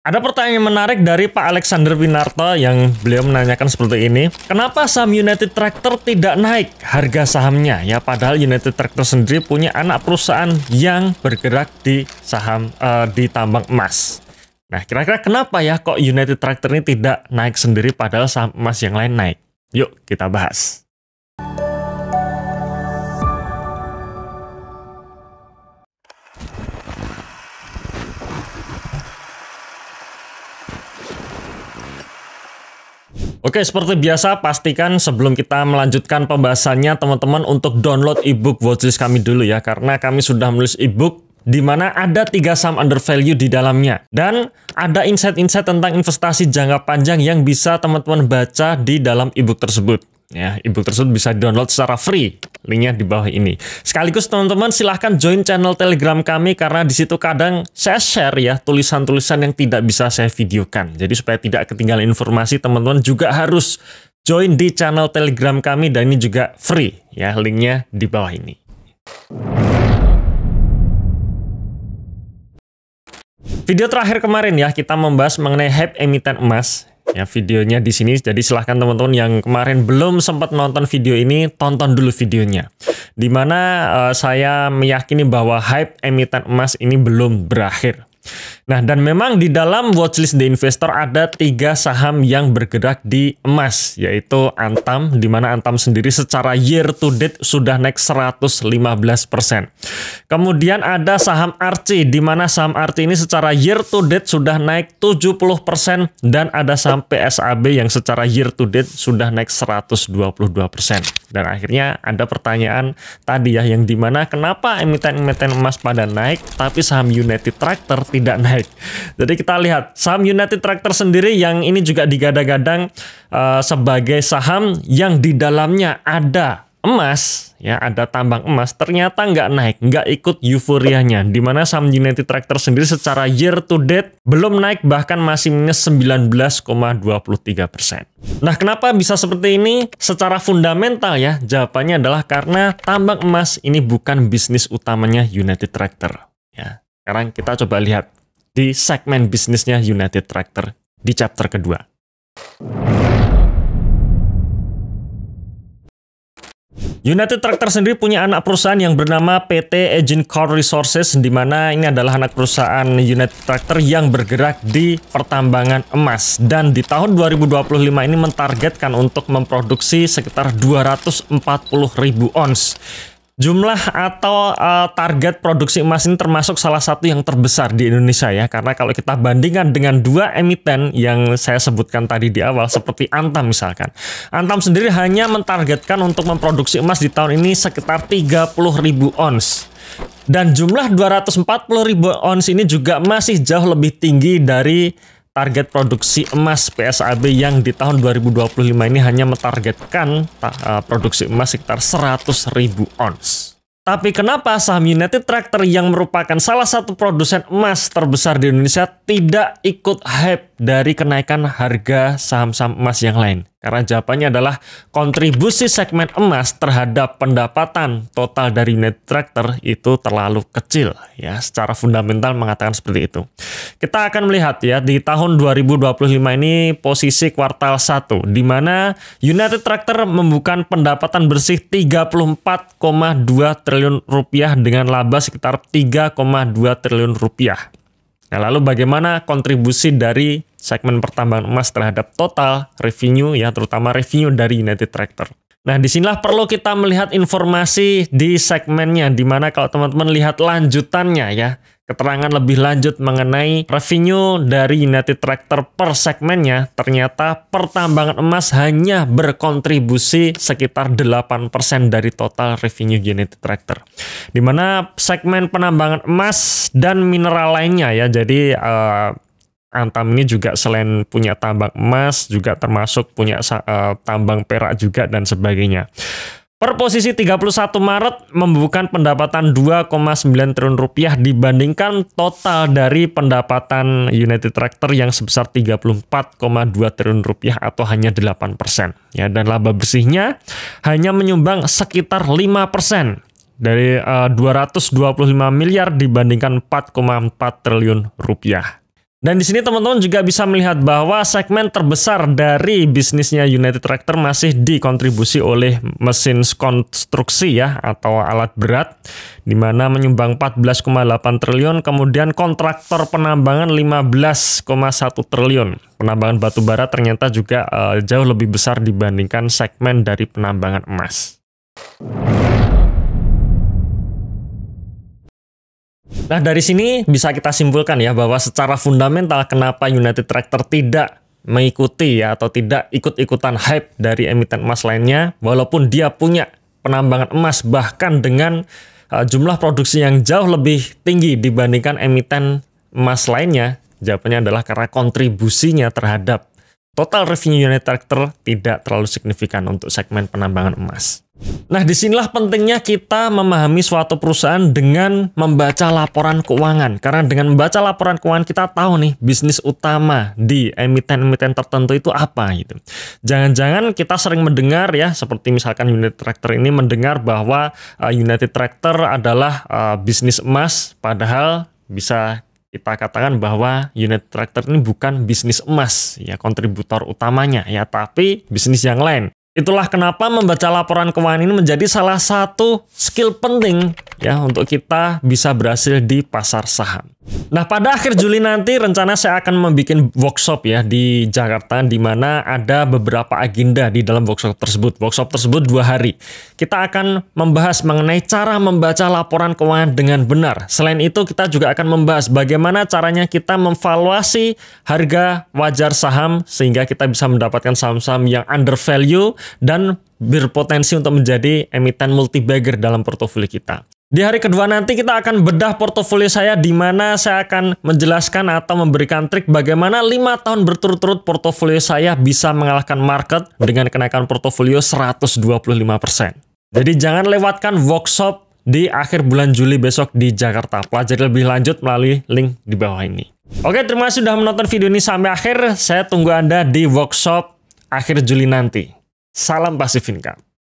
Ada pertanyaan menarik dari Pak Alexander Winarto yang beliau menanyakan seperti ini. Kenapa saham United Tractor tidak naik harga sahamnya? Ya, padahal United Tractor sendiri punya anak perusahaan yang bergerak di saham di tambang emas. Nah, kira-kira kenapa ya kok United Tractor ini tidak naik sendiri padahal saham emas yang lain naik? Yuk kita bahas. Oke, seperti biasa, pastikan sebelum kita melanjutkan pembahasannya, teman-teman untuk download ebook watchlist kami dulu ya, karena kami sudah menulis ebook di mana ada 3 saham undervalue di dalamnya. Dan ada insight-insight tentang investasi jangka panjang yang bisa teman-teman baca di dalam ebook tersebut. Ya, ebook tersebut bisa di-download secara free. Linknya di bawah ini. Sekaligus teman-teman silahkan join channel Telegram kami karena di situ kadang saya share ya tulisan-tulisan yang tidak bisa saya videokan. Jadi supaya tidak ketinggalan informasi, teman-teman juga harus join di channel Telegram kami dan ini juga free ya, linknya di bawah ini. Video terakhir kemarin ya kita membahas mengenai hype emiten emas. Ya, videonya di sini, jadi silahkan teman-teman yang kemarin belum sempat nonton video ini, tonton dulu videonya. Dimana saya meyakini bahwa hype emiten emas ini belum berakhir. Nah, dan memang di dalam watchlist The Investor ada 3 saham yang bergerak di emas, yaitu Antam, di mana Antam sendiri secara year to date sudah naik 115%. Kemudian ada saham Arci, di mana saham Arci ini secara year to date sudah naik 70%, dan ada saham PSAB yang secara year to date sudah naik 122%. Dan akhirnya ada pertanyaan tadi ya, yang dimana kenapa emiten-emiten emas pada naik, tapi saham United Tractor tidak naik. Jadi kita lihat saham United Tractor sendiri yang ini juga digadang-gadang sebagai saham yang di dalamnya ada emas, ya ada tambang emas, ternyata nggak naik, nggak ikut euforianya. Dimana saham United Tractor sendiri secara year to date belum naik, bahkan masih minus 19,23%. Nah, kenapa bisa seperti ini? Secara fundamental ya, jawabannya adalah karena tambang emas ini bukan bisnis utamanya United Tractor. Ya, sekarang kita coba lihat di segmen bisnisnya United Tractor di chapter kedua. United Tractor sendiri punya anak perusahaan yang bernama PT Agincourt Resources, di mana ini adalah anak perusahaan United Tractor yang bergerak di pertambangan emas. Dan di tahun 2025 ini mentargetkan untuk memproduksi sekitar 240.000 ons. Jumlah atau target produksi emas ini termasuk salah satu yang terbesar di Indonesia ya, karena kalau kita bandingkan dengan 2 emiten yang saya sebutkan tadi di awal seperti Antam misalkan. Antam sendiri hanya mentargetkan untuk memproduksi emas di tahun ini sekitar 30.000 ons. Dan jumlah 240.000 ons ini juga masih jauh lebih tinggi dari target produksi emas PSAB yang di tahun 2025 ini hanya mentargetkan produksi emas sekitar 100.000 ons. Tapi kenapa saham United Tractor yang merupakan salah satu produsen emas terbesar di Indonesia tidak ikut hype dari kenaikan harga saham-saham emas yang lain? Karena jawabannya adalah kontribusi segmen emas terhadap pendapatan total dari United Tractor itu terlalu kecil ya, secara fundamental mengatakan seperti itu. Kita akan melihat ya di tahun 2025 ini posisi kuartal 1 di mana United Tractor membuka pendapatan bersih 34,2 triliun rupiah dengan laba sekitar 3,2 triliun rupiah. Nah, lalu bagaimana kontribusi dari segmen pertambangan emas terhadap total revenue ya, terutama revenue dari United Tractor. Nah, disinilah perlu kita melihat informasi di segmennya, di mana kalau teman-teman lihat lanjutannya ya, keterangan lebih lanjut mengenai revenue dari United Tractor per segmennya, ternyata pertambangan emas hanya berkontribusi sekitar 8% dari total revenue United Tractor. Di mana segmen penambangan emas dan mineral lainnya ya, jadi Antam ini juga selain punya tambang emas, juga termasuk punya tambang perak juga dan sebagainya. Per posisi 31 Maret membukukan pendapatan 2,9 triliun rupiah dibandingkan total dari pendapatan United Tractor yang sebesar 34,2 triliun rupiah atau hanya 8%. Ya, dan laba bersihnya hanya menyumbang sekitar 5%. Dari 225 miliar dibandingkan 4,4 triliun rupiah. Dan di sini teman-teman juga bisa melihat bahwa segmen terbesar dari bisnisnya United Tractor masih dikontribusi oleh mesin konstruksi ya atau alat berat, di mana menyumbang 14,8 triliun, kemudian kontraktor penambangan 15,1 triliun. Penambangan batu bara ternyata juga jauh lebih besar dibandingkan segmen dari penambangan emas. Nah, dari sini bisa kita simpulkan ya bahwa secara fundamental kenapa United Tractor tidak mengikuti ya atau tidak ikut-ikutan hype dari emiten emas lainnya, walaupun dia punya penambangan emas bahkan dengan jumlah produksi yang jauh lebih tinggi dibandingkan emiten emas lainnya. Jawabannya adalah karena kontribusinya terhadap total revenue United Tractor tidak terlalu signifikan untuk segmen penambangan emas. Nah, disinilah pentingnya kita memahami suatu perusahaan dengan membaca laporan keuangan. Karena dengan membaca laporan keuangan kita tahu nih bisnis utama di emiten-emiten tertentu itu apa gitu. Jangan-jangan kita sering mendengar ya, seperti misalkan United Tractor ini mendengar bahwa United Tractor adalah bisnis emas, padahal bisa kita katakan bahwa United Tractor ini bukan bisnis emas ya kontributor utamanya ya, tapi bisnis yang lain. Itulah kenapa membaca laporan keuangan ini menjadi salah satu skill penting ya untuk kita bisa berhasil di pasar saham. Nah, pada akhir Juli nanti rencana saya akan membuat workshop ya di Jakarta, di mana ada beberapa agenda di dalam workshop tersebut. Workshop tersebut 2 hari. Kita akan membahas mengenai cara membaca laporan keuangan dengan benar. Selain itu kita juga akan membahas bagaimana caranya kita memvaluasi harga wajar saham sehingga kita bisa mendapatkan saham-saham yang undervalue dan berpotensi untuk menjadi emiten multi-bagger dalam portofolio kita. Di hari kedua nanti kita akan bedah portofolio saya, di mana saya akan menjelaskan atau memberikan trik bagaimana 5 tahun berturut-turut portofolio saya bisa mengalahkan market dengan kenaikan portofolio 125%. Jadi jangan lewatkan workshop di akhir bulan Juli besok di Jakarta. Pelajari lebih lanjut melalui link di bawah ini. Oke, terima kasih sudah menonton video ini sampai akhir. Saya tunggu Anda di workshop akhir Juli nanti. Salam Passive Income.